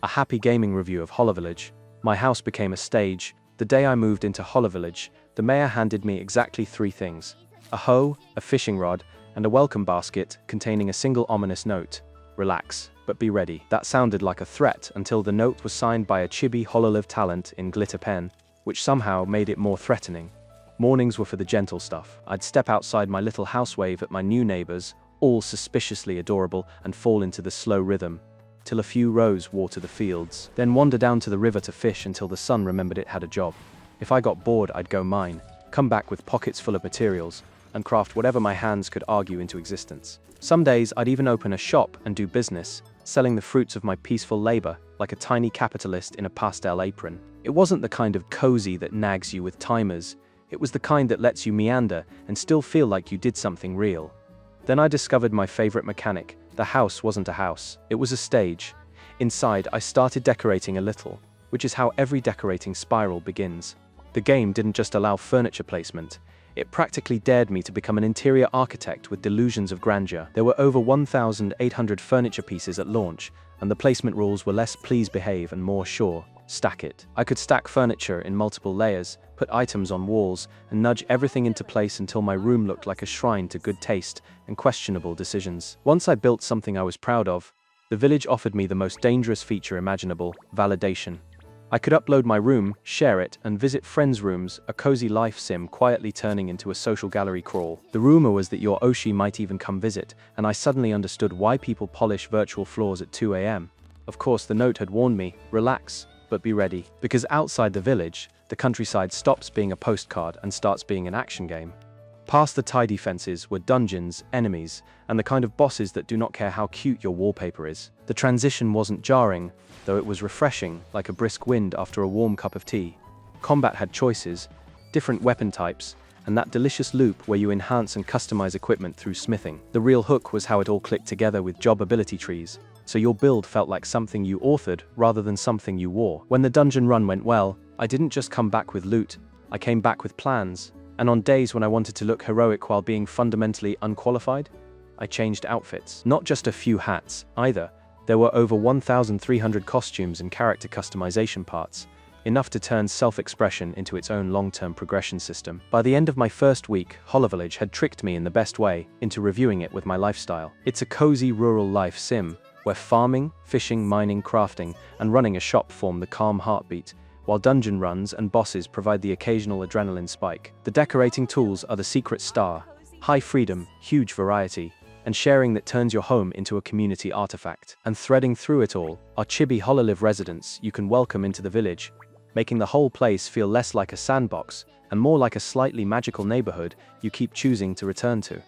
happy gaming review of holoVillaage. My house became a stage. The day I moved into holoVillaage, the mayor handed me exactly 3 things: a hoe, a fishing rod, and a welcome basket containing a single ominous note: "Relax, but be ready." That sounded like a threat until the note was signed by a chibi hololive talent in glitter pen, which somehow made it more threatening. Mornings were for the gentle stuff. I'd step outside my little house, wave at my new neighbors, all suspiciously adorable, and fall into the slow rhythm, till a few rows water the fields, then wander down to the river to fish until the sun remembered it had a job. If I got bored, I'd go mine, come back with pockets full of materials, and craft whatever my hands could argue into existence. Some days I'd even open a shop and do business, selling the fruits of my peaceful labor, like a tiny capitalist in a pastel apron. It wasn't the kind of cozy that nags you with timers. It was the kind that lets you meander and still feel like you did something real. Then I discovered my favorite mechanic. The house wasn't a house, it was a stage. Inside, I started decorating a little, which is how every decorating spiral begins. The game didn't just allow furniture placement, it practically dared me to become an interior architect with delusions of grandeur. There were over 1,800 furniture pieces at launch, and the placement rules were less please behave and more sure, stack it. I could stack furniture in multiple layers, put items on walls, and nudge everything into place until my room looked like a shrine to good taste and questionable decisions. Once I built something I was proud of, the village offered me the most dangerous feature imaginable: validation. I could upload my room, share it, and visit friends' rooms, a cozy life sim quietly turning into a social gallery crawl. The rumor was that your Oshi might even come visit, and I suddenly understood why people polish virtual floors at 2 a.m. Of course, the note had warned me: relax, but be ready. Because outside the village, the countryside stops being a postcard and starts being an action game. Past the tidy fences were dungeons, enemies, and the kind of bosses that do not care how cute your wallpaper is. The transition wasn't jarring, though it was refreshing, like a brisk wind after a warm cup of tea. Combat had choices, different weapon types, and that delicious loop where you enhance and customize equipment through smithing. The real hook was how it all clicked together with job ability trees, so your build felt like something you authored rather than something you wore. When the dungeon run went well, I didn't just come back with loot, I came back with plans. And on days when I wanted to look heroic while being fundamentally unqualified, I changed outfits. Not just a few hats, either. There were over 1,300 costumes and character customization parts, enough to turn self-expression into its own long-term progression system. By the end of my first week, holoVillaage had tricked me in the best way into reviewing it with my lifestyle. It's a cozy rural life sim, where farming, fishing, mining, crafting, and running a shop form the calm heartbeat, while dungeon runs and bosses provide the occasional adrenaline spike. The decorating tools are the secret star: high freedom, huge variety, and sharing that turns your home into a community artifact. And threading through it all are chibi hololive residents you can welcome into the village, making the whole place feel less like a sandbox and more like a slightly magical neighborhood you keep choosing to return to.